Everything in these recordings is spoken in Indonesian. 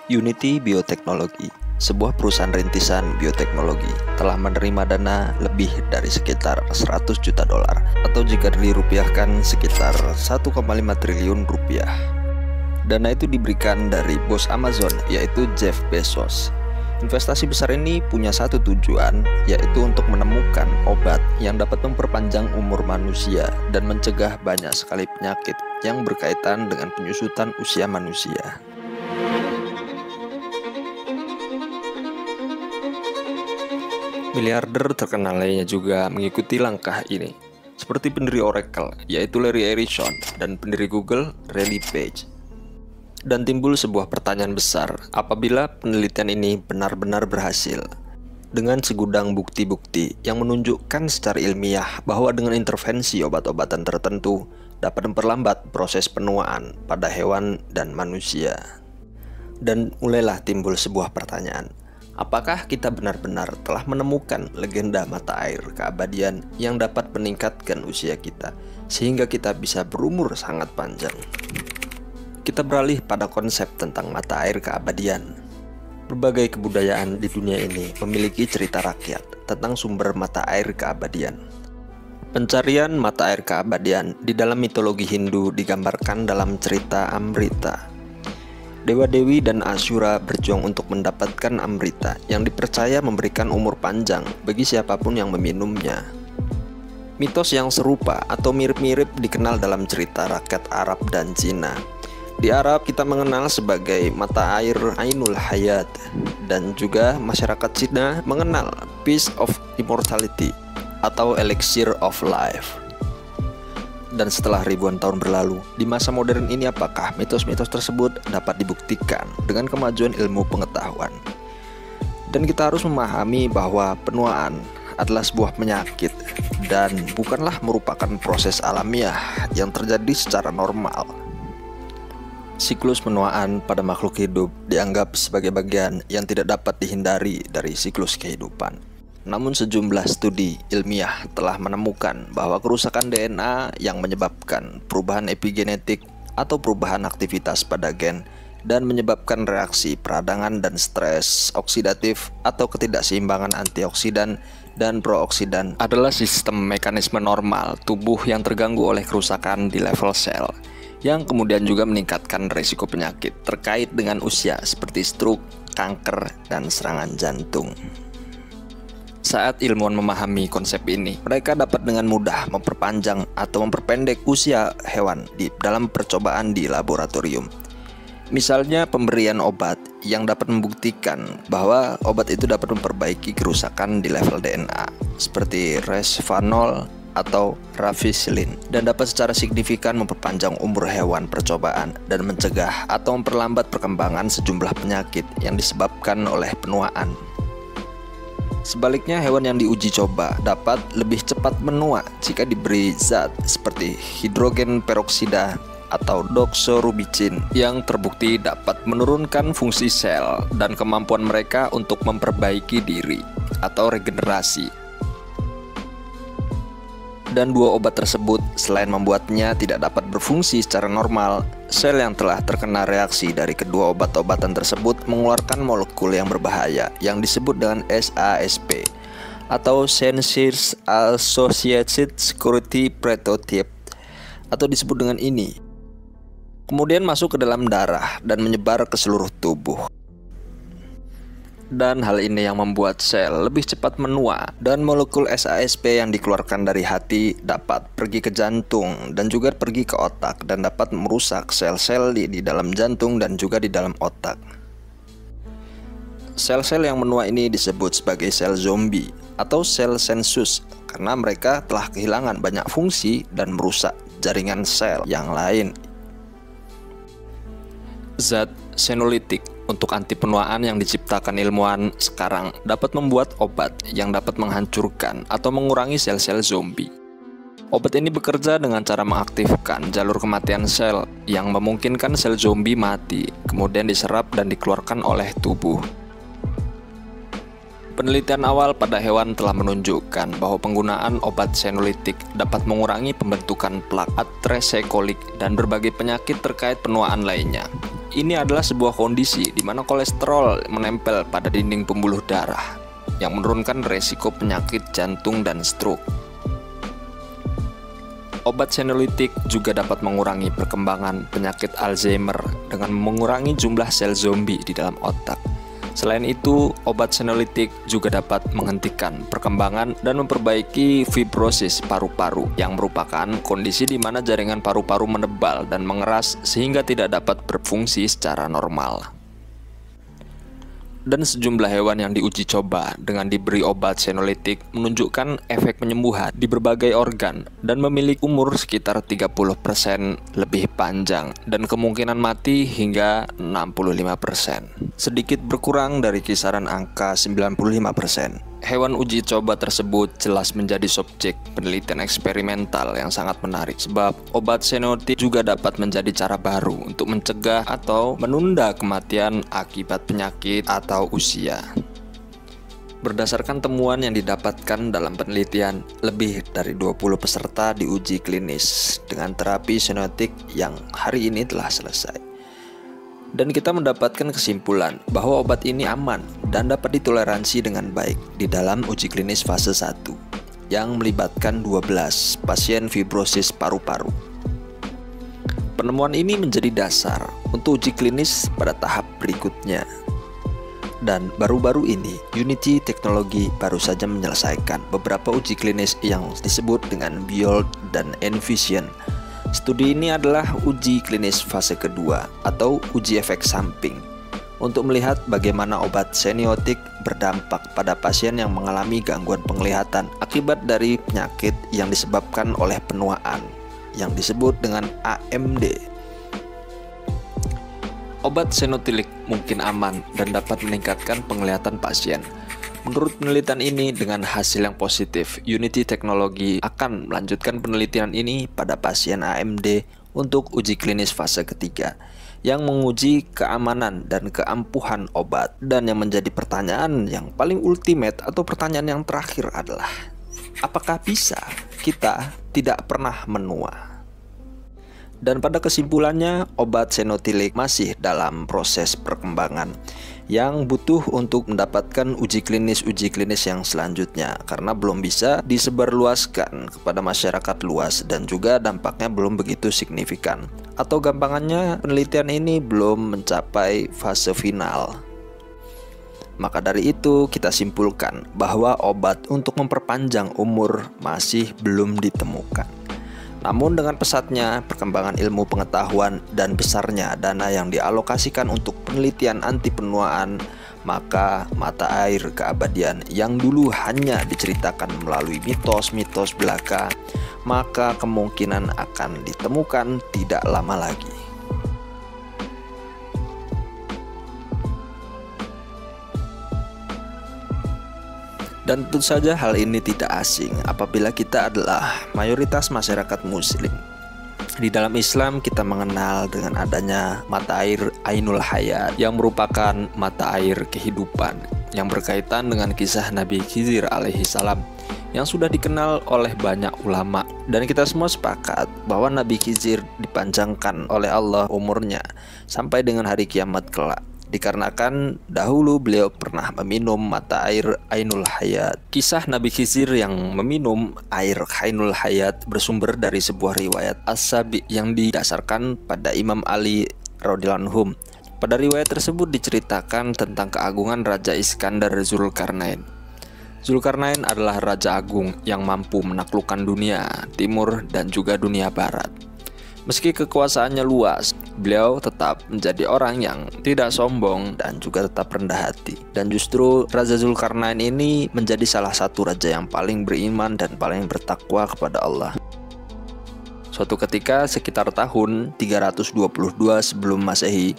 Unity Biotechnology, sebuah perusahaan rintisan bioteknologi, telah menerima dana lebih dari sekitar 100 juta dolar atau jika dirupiahkan sekitar 1,5 triliun rupiah. Dana itu diberikan dari bos Amazon, yaitu Jeff Bezos. Investasi besar ini punya satu tujuan, yaitu untuk menemukan obat yang dapat memperpanjang umur manusia dan mencegah banyak sekali penyakit yang berkaitan dengan penyusutan usia manusia. Miliarder terkenal lainnya juga mengikuti langkah ini, seperti pendiri Oracle, yaitu Larry Ellison, dan pendiri Google, Larry Page. Dan timbul sebuah pertanyaan besar, apabila penelitian ini benar-benar berhasil. Dengan segudang bukti-bukti yang menunjukkan secara ilmiah bahwa dengan intervensi obat-obatan tertentu dapat memperlambat proses penuaan pada hewan dan manusia. Dan mulailah timbul sebuah pertanyaan. Apakah kita benar-benar telah menemukan legenda mata air keabadian yang dapat meningkatkan usia kita sehingga kita bisa berumur sangat panjang? Kita beralih pada konsep tentang mata air keabadian. Berbagai kebudayaan di dunia ini memiliki cerita rakyat tentang sumber mata air keabadian. Pencarian mata air keabadian di dalam mitologi Hindu digambarkan dalam cerita Amrita. Dewa-dewi dan Asura berjuang untuk mendapatkan Amrita yang dipercaya memberikan umur panjang bagi siapapun yang meminumnya. Mitos yang serupa atau mirip-mirip dikenal dalam cerita rakyat Arab dan Cina. Di Arab kita mengenal sebagai mata air Ainul Hayat, dan juga masyarakat Cina mengenal Piece of Immortality atau Elixir of Life. Dan setelah ribuan tahun berlalu, di masa modern ini apakah mitos-mitos tersebut dapat dibuktikan dengan kemajuan ilmu pengetahuan? Dan kita harus memahami bahwa penuaan adalah sebuah penyakit dan bukanlah merupakan proses alamiah yang terjadi secara normal. Siklus penuaan pada makhluk hidup dianggap sebagai bagian yang tidak dapat dihindari dari siklus kehidupan. Namun sejumlah studi ilmiah telah menemukan bahwa kerusakan DNA yang menyebabkan perubahan epigenetik atau perubahan aktivitas pada gen dan menyebabkan reaksi peradangan dan stres oksidatif atau ketidakseimbangan antioksidan dan prooksidan adalah sistem mekanisme normal tubuh yang terganggu oleh kerusakan di level sel, yang kemudian juga meningkatkan risiko penyakit terkait dengan usia seperti stroke, kanker, dan serangan jantung. Saat ilmuwan memahami konsep ini, mereka dapat dengan mudah memperpanjang atau memperpendek usia hewan di dalam percobaan di laboratorium. Misalnya pemberian obat yang dapat membuktikan bahwa obat itu dapat memperbaiki kerusakan di level DNA, seperti resveratrol atau rafficillin, dan dapat secara signifikan memperpanjang umur hewan percobaan dan mencegah atau memperlambat perkembangan sejumlah penyakit yang disebabkan oleh penuaan. Sebaliknya, hewan yang diuji coba dapat lebih cepat menua jika diberi zat seperti hidrogen peroksida atau doxorubicin yang terbukti dapat menurunkan fungsi sel dan kemampuan mereka untuk memperbaiki diri atau regenerasi. Dan dua obat tersebut selain membuatnya tidak dapat berfungsi secara normal, sel yang telah terkena reaksi dari kedua obat-obatan tersebut mengeluarkan molekul yang berbahaya yang disebut dengan SASP atau Sensors Associated Security Prototype atau disebut dengan ini. Kemudian masuk ke dalam darah dan menyebar ke seluruh tubuh. Dan hal ini yang membuat sel lebih cepat menua, dan molekul SASP yang dikeluarkan dari hati dapat pergi ke jantung dan juga pergi ke otak dan dapat merusak sel-sel di dalam jantung dan juga di dalam otak. Sel-sel yang menua ini disebut sebagai sel zombie atau sel sensus karena mereka telah kehilangan banyak fungsi dan merusak jaringan sel yang lain. Zat senolitik untuk anti penuaan yang diciptakan ilmuwan sekarang dapat membuat obat yang dapat menghancurkan atau mengurangi sel-sel zombie. Obat ini bekerja dengan cara mengaktifkan jalur kematian sel yang memungkinkan sel zombie mati, kemudian diserap dan dikeluarkan oleh tubuh. Penelitian awal pada hewan telah menunjukkan bahwa penggunaan obat senolitik dapat mengurangi pembentukan plak atresekolik dan berbagai penyakit terkait penuaan lainnya. Ini adalah sebuah kondisi di mana kolesterol menempel pada dinding pembuluh darah yang menurunkan resiko penyakit jantung dan stroke. Obat senolytik juga dapat mengurangi perkembangan penyakit Alzheimer dengan mengurangi jumlah sel zombie di dalam otak. Selain itu, obat senolytik juga dapat menghentikan perkembangan dan memperbaiki fibrosis paru-paru yang merupakan kondisi di mana jaringan paru-paru menebal dan mengeras sehingga tidak dapat berfungsi secara normal. Dan sejumlah hewan yang diuji coba dengan diberi obat senolytik menunjukkan efek penyembuhan di berbagai organ dan memiliki umur sekitar 30% lebih panjang dan kemungkinan mati hingga 65%, sedikit berkurang dari kisaran angka 95%. Hewan uji coba tersebut jelas menjadi subjek penelitian eksperimental yang sangat menarik, sebab obat senolytik juga dapat menjadi cara baru untuk mencegah atau menunda kematian akibat penyakit atau usia. Berdasarkan temuan yang didapatkan dalam penelitian, lebih dari 20 peserta diuji klinis dengan terapi senolytik yang hari ini telah selesai. Dan kita mendapatkan kesimpulan bahwa obat ini aman dan dapat ditoleransi dengan baik di dalam uji klinis fase 1 yang melibatkan 12 pasien fibrosis paru-paru. Penemuan ini menjadi dasar untuk uji klinis pada tahap berikutnya. Dan baru-baru ini, Unity Technology baru saja menyelesaikan beberapa uji klinis yang disebut dengan BEYOLD dan ENVISION. Studi ini adalah uji klinis fase kedua atau uji efek samping untuk melihat bagaimana obat semiotik berdampak pada pasien yang mengalami gangguan penglihatan akibat dari penyakit yang disebabkan oleh penuaan yang disebut dengan AMD. Obat senolytik mungkin aman dan dapat meningkatkan penglihatan pasien. Menurut penelitian ini, dengan hasil yang positif, Unity Technology akan melanjutkan penelitian ini pada pasien AMD untuk uji klinis fase ketiga yang menguji keamanan dan keampuhan obat. Dan yang menjadi pertanyaan yang paling ultimate atau pertanyaan yang terakhir adalah, apakah bisa kita tidak pernah menua? Dan pada kesimpulannya, obat senolytik masih dalam proses perkembangan yang butuh untuk mendapatkan uji klinis yang selanjutnya karena belum bisa disebarluaskan kepada masyarakat luas dan juga dampaknya belum begitu signifikan, atau gampangannya penelitian ini belum mencapai fase final. Maka dari itu kita simpulkan bahwa obat untuk memperpanjang umur masih belum ditemukan. Namun dengan pesatnya perkembangan ilmu pengetahuan dan besarnya dana yang dialokasikan untuk penelitian anti penuaan, maka mata air keabadian yang dulu hanya diceritakan melalui mitos-mitos belaka, maka kemungkinan akan ditemukan tidak lama lagi. Dan tentu saja hal ini tidak asing apabila kita adalah mayoritas masyarakat muslim. Di dalam Islam kita mengenal dengan adanya mata air Ainul Hayat yang merupakan mata air kehidupan yang berkaitan dengan kisah Nabi Khidir alaihi salam yang sudah dikenal oleh banyak ulama. Dan kita semua sepakat bahwa Nabi Khidir dipanjangkan oleh Allah umurnya sampai dengan hari kiamat kelak, dikarenakan dahulu beliau pernah meminum mata air Ainul Hayat. Kisah Nabi Khidir yang meminum air Ainul Hayat bersumber dari sebuah riwayat As-Sabi yang didasarkan pada Imam Ali radhiyallahu anhu. Pada riwayat tersebut diceritakan tentang keagungan Raja Iskandar Zulkarnain. Zulkarnain adalah raja agung yang mampu menaklukkan dunia timur dan juga dunia barat. Meski kekuasaannya luas, beliau tetap menjadi orang yang tidak sombong dan juga tetap rendah hati. Dan justru Raja Zulkarnain ini menjadi salah satu raja yang paling beriman dan paling bertakwa kepada Allah. Suatu ketika sekitar tahun 322 sebelum Masehi,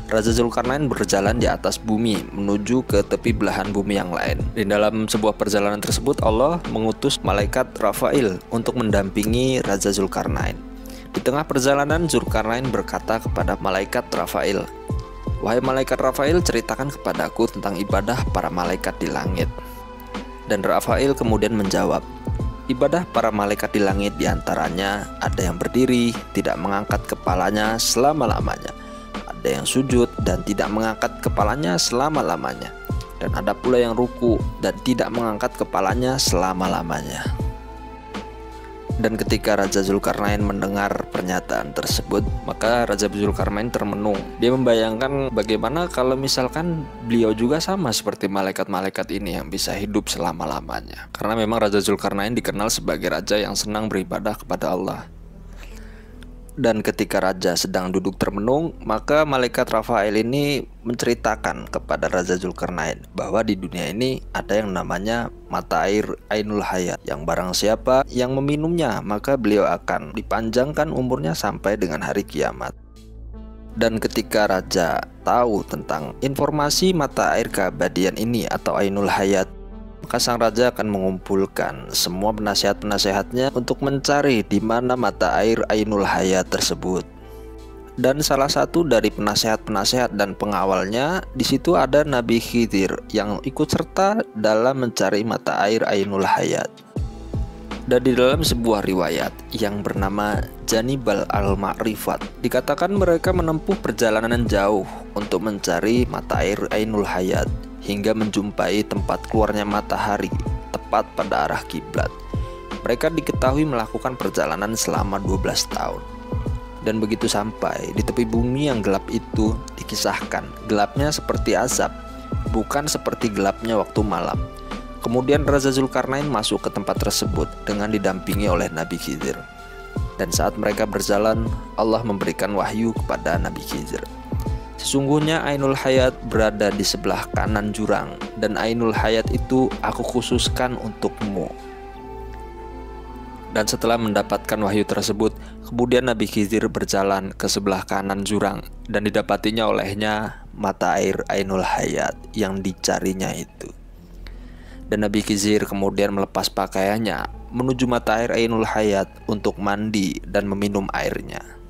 Raja Zulkarnain berjalan di atas bumi menuju ke tepi belahan bumi yang lain. Di dalam sebuah perjalanan tersebut Allah mengutus malaikat Rafail untuk mendampingi Raja Zulkarnain. Di tengah perjalanan, Zulkarnain berkata kepada malaikat Rafail, "Wahai malaikat Rafail, ceritakan kepadaku tentang ibadah para malaikat di langit." Dan Rafail kemudian menjawab, "Ibadah para malaikat di langit diantaranya ada yang berdiri, tidak mengangkat kepalanya selama-lamanya. Ada ada yang sujud dan tidak mengangkat kepalanya selama-lamanya. Dan ada pula yang ruku dan tidak mengangkat kepalanya selama-lamanya. Dan ketika Raja Zulkarnain mendengar pernyataan tersebut, maka Raja Zulkarnain termenung. Dia membayangkan bagaimana kalau misalkan beliau juga sama seperti malaikat-malaikat ini yang bisa hidup selama-lamanya. Karena memang Raja Zulkarnain dikenal sebagai raja yang senang beribadah kepada Allah. Dan ketika raja sedang duduk termenung, maka malaikat Rafael ini menceritakan kepada Raja Zulkarnain bahwa di dunia ini ada yang namanya mata air Ainul Hayat, yang barang siapa yang meminumnya maka beliau akan dipanjangkan umurnya sampai dengan hari kiamat. Dan ketika raja tahu tentang informasi mata air keabadian ini atau Ainul Hayat, maka sang raja akan mengumpulkan semua penasihat-penasihatnya untuk mencari di mana mata air Ainul Hayat tersebut. Dan salah satu dari penasihat-penasihat dan pengawalnya di situ ada Nabi Khidir yang ikut serta dalam mencari mata air Ainul Hayat. Dan di dalam sebuah riwayat yang bernama Janibal Al-Ma'rifat dikatakan mereka menempuh perjalanan jauh untuk mencari mata air Ainul Hayat hingga menjumpai tempat keluarnya matahari tepat pada arah kiblat. Mereka diketahui melakukan perjalanan selama 12 tahun. Dan begitu sampai di tepi bumi yang gelap itu, dikisahkan gelapnya seperti azab, bukan seperti gelapnya waktu malam. Kemudian Raja Zulkarnain masuk ke tempat tersebut dengan didampingi oleh Nabi Khidir. Dan saat mereka berjalan, Allah memberikan wahyu kepada Nabi Khidir. Sesungguhnya Ainul Hayat berada di sebelah kanan jurang, dan Ainul Hayat itu aku khususkan untukmu. Dan setelah mendapatkan wahyu tersebut, kemudian Nabi Khidir berjalan ke sebelah kanan jurang, dan didapatinya olehnya mata air Ainul Hayat yang dicarinya itu. Dan Nabi Khidir kemudian melepas pakaiannya menuju mata air Ainul Hayat untuk mandi dan meminum airnya.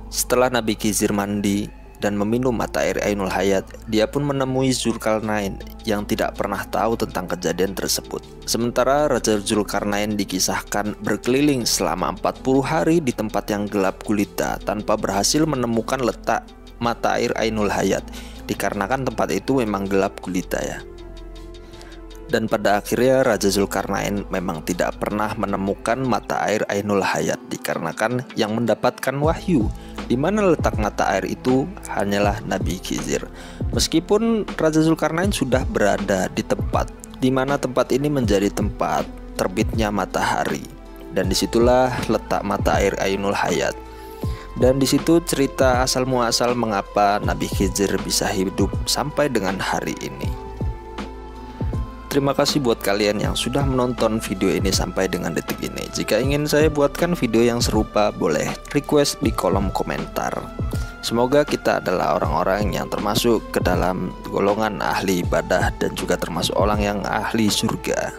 Setelah Nabi Khidir mandi dan meminum mata air Ainul Hayat, dia pun menemui Zulkarnain yang tidak pernah tahu tentang kejadian tersebut. Sementara Raja Zulkarnain dikisahkan berkeliling selama 40 hari di tempat yang gelap gulita tanpa berhasil menemukan letak mata air Ainul Hayat, dikarenakan tempat itu memang gelap gulita ya. Dan pada akhirnya Raja Zulkarnain memang tidak pernah menemukan mata air Ainul Hayat, dikarenakan yang mendapatkan wahyu di mana letak mata air itu hanyalah Nabi Khidir. Meskipun Raja Zulkarnain sudah berada di tempat di mana tempat ini menjadi tempat terbitnya matahari, dan disitulah letak mata air Ainul Hayat. Dan disitu cerita asal muasal mengapa Nabi Khidir bisa hidup sampai dengan hari ini. Terima kasih buat kalian yang sudah menonton video ini sampai dengan detik ini. Jika ingin saya buatkan video yang serupa, boleh request di kolom komentar. Semoga kita adalah orang-orang yang termasuk ke dalam golongan ahli ibadah dan juga termasuk orang yang ahli surga.